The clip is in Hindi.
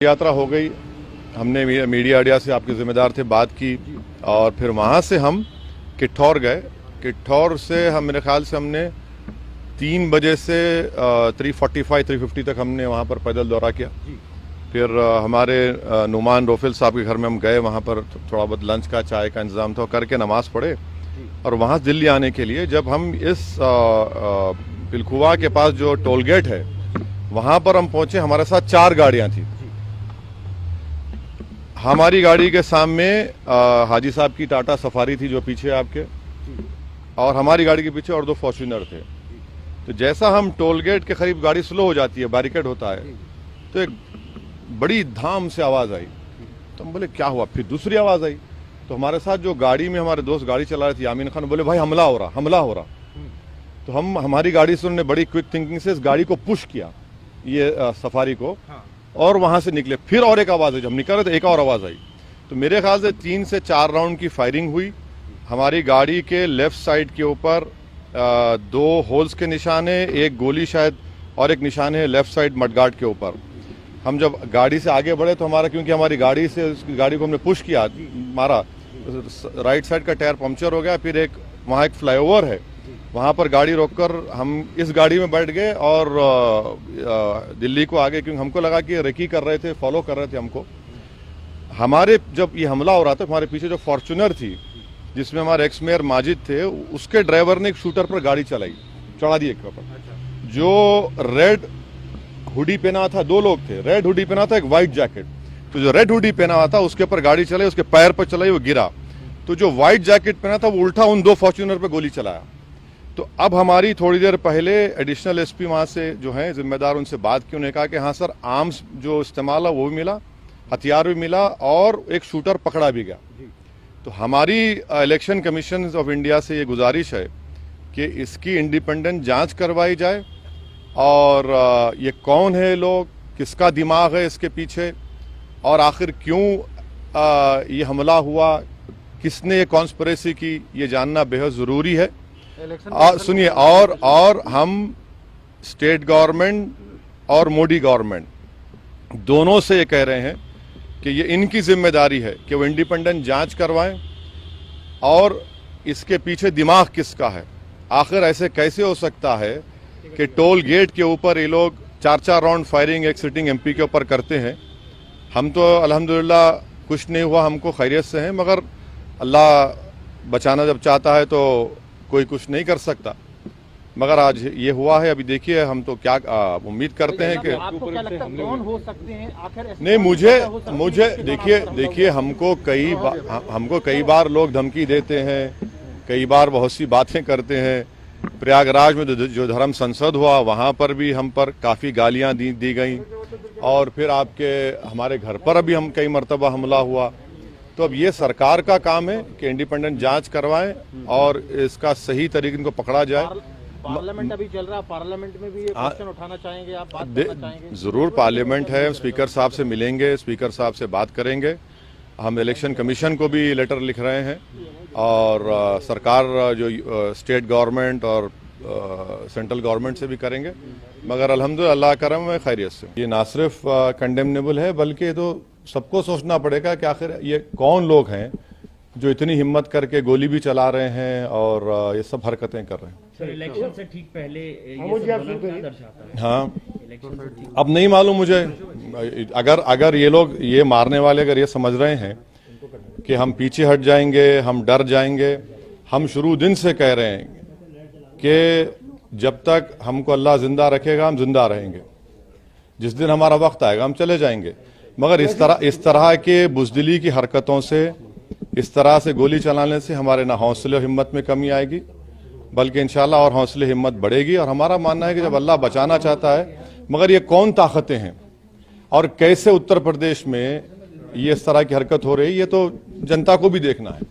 यात्रा हो गई। हमने मीडिया अड्डा से आपके जिम्मेदार थे बात की और फिर वहाँ से हम किठौर गए। किठौर से हम मेरे ख्याल से हमने 3 बजे से 3:45-3:50 तक हमने वहाँ पर पैदल दौरा किया। फिर हमारे नुमान रोफिल साहब के घर में हम गए, वहाँ पर थोड़ा बहुत लंच का चाय का इंतज़ाम था, करके नमाज पढ़े और वहाँ दिल्ली आने के लिए जब हम इस पिलखुवा के पास जो टोल गेट है वहाँ पर हम पहुँचे, हमारे साथ 4 गाड़ियाँ थी। हमारी गाड़ी के सामने हाजी साहब की टाटा सफारी थी जो पीछे आपके, और हमारी गाड़ी के पीछे और 2 फॉर्च्यूनर थे। तो जैसा हम टोल गेट के करीब गाड़ी स्लो हो जाती है, बैरिकेड होता है, तो एक बड़ी धाम से आवाज़ आई। तो हम बोले क्या हुआ, फिर दूसरी आवाज़ आई। तो हमारे साथ जो गाड़ी में हमारे दोस्त गाड़ी चला रहे थे यामीन खान, बोले भाई हमला हो रहा, हमला हो रहा। तो हमारी गाड़ी से उन्होंने बड़ी क्विक थिंकिंग से इस गाड़ी को पुश किया, ये सफारी को, और वहां से निकले। फिर और एक आवाज़ आई, जब निकल रहे थे एक और आवाज़ आई। तो मेरे ख्याल से 3 से 4 राउंड की फायरिंग हुई। हमारी गाड़ी के लेफ्ट साइड के ऊपर 2 होल्स के निशान है, एक गोली शायद, और एक निशान है लेफ्ट साइड मडगार्ड के ऊपर। हम जब गाड़ी से आगे बढ़े तो क्योंकि हमारी गाड़ी से गाड़ी को हमने पुश किया, मारा, राइट साइड का टायर पंक्चर हो गया। फिर वहाँ एक फ्लाईओवर है, वहाँ पर गाड़ी रोककर हम इस गाड़ी में बैठ गए और दिल्ली को आगे, क्योंकि हमको लगा कि रेकी कर रहे थे, फॉलो कर रहे थे हमको। हमारे जब ये हमला हो रहा था, हमारे पीछे जो फॉर्च्यूनर थी जिसमें हमारे एक्स मेयर माजिद थे, उसके ड्राइवर ने एक शूटर पर गाड़ी चलाई, चढ़ा दी एक पर। जो रेड हुडी पहना था, 2 लोग थे, रेड हुडी पहना था, एक व्हाइट जैकेट। तो जो रेड हुडी पहना हुआ था उसके ऊपर गाड़ी चलाई, उसके पैर पर चलाई, वो गिरा। तो जो व्हाइट जैकेट पहना था वो उल्टा उन 2 फॉर्च्यूनर पर गोली चलाया। तो अब हमारी थोड़ी देर पहले एडिशनल एसपी वहाँ से जो है जिम्मेदार, उनसे बात की। उन्होंने कहा कि हाँ सर, आर्म्स जो इस्तेमाल है वो भी मिला, हथियार भी मिला, और एक शूटर पकड़ा भी गया। तो हमारी इलेक्शन कमीशन ऑफ इंडिया से ये गुजारिश है कि इसकी इंडिपेंडेंट जांच करवाई जाए, और ये कौन है लोग, किसका दिमाग है इसके पीछे, और आखिर क्यों ये हमला हुआ, किसने ये कॉन्स्पिरेसी की, ये जानना बेहद ज़रूरी है। सुनिए, और हम स्टेट गवर्नमेंट और मोदी गवर्नमेंट दोनों से ये कह रहे हैं कि ये इनकी जिम्मेदारी है कि वो इंडिपेंडेंट जांच करवाएं, और इसके पीछे दिमाग किसका है। आखिर ऐसे कैसे हो सकता है कि टोल गेट के ऊपर ये लोग 4-4 राउंड फायरिंग एक सिटिंग एमपी के ऊपर करते हैं। हम तो अल्हम्दुलिल्लाह कुछ नहीं हुआ, हमको खैरियत से हैं, मगर अल्लाह बचाना जब चाहता है तो कोई कुछ नहीं कर सकता। मगर आज ये हुआ है। अभी देखिए, हम तो क्या उम्मीद करते हैं कि आपको क्या लगता है कौन हो सकते हैं आखिर? नहीं, मुझे देखिए हमको कई बार लोग धमकी देते हैं, कई बार बहुत सी बातें करते हैं। प्रयागराज में जो धर्म संसद हुआ वहाँ पर भी हम पर काफ़ी गालियाँ दी गई, और फिर हमारे घर पर अभी हम कई मरतबा हमला हुआ। तो अब ये सरकार का काम है कि इंडिपेंडेंट जांच करवाएं और इसका सही तरीके इनको पकड़ा जाए। पार्लियामेंट अभी चल रहा, पार्लियामेंट में भी ये क्वेश्चन उठाना चाहेंगे आप, बात करना चाहेंगे? जरूर, पार्लियामेंट है, स्पीकर साहब से मिलेंगे, स्पीकर साहब से बात करेंगे। हम इलेक्शन कमीशन को भी लेटर लिख रहे हैं, और सरकार जो स्टेट गवर्नमेंट और सेंट्रल गवर्नमेंट से भी करेंगे। मगर अल्हम्दुलिल्लाह अल्लाह करम है, खैरियत से। ये ना सिर्फ कंडेमनेबल है, बल्कि तो सबको सोचना पड़ेगा कि आखिर ये कौन लोग हैं जो इतनी हिम्मत करके गोली भी चला रहे हैं और ये सब हरकतें कर रहे हैं। सर, इलेक्शन से ठीक पहले ये सब क्या दर्शाता है? हाँ, इलेक्शन से ठीक अब नहीं मालूम मुझे। अगर ये लोग, ये मारने वाले अगर ये समझ रहे हैं कि हम पीछे हट जाएंगे, हम डर जाएंगे, हम शुरू दिन से कह रहे हैं कि जब तक हमको अल्लाह जिंदा रखेगा हम जिंदा रहेंगे, जिस दिन हमारा वक्त आएगा हम चले जाएंगे। मगर इस तरह के बुज़दिली की हरकतों से, इस तरह से गोली चलाने से हमारे ना हौसले और हिम्मत में कमी आएगी, बल्कि इंशाल्लाह और हौसले हिम्मत बढ़ेगी। और हमारा मानना है कि जब अल्लाह बचाना चाहता है, मगर ये कौन ताकतें हैं और कैसे उत्तर प्रदेश में ये इस तरह की हरकत हो रही है, ये तो जनता को भी देखना है।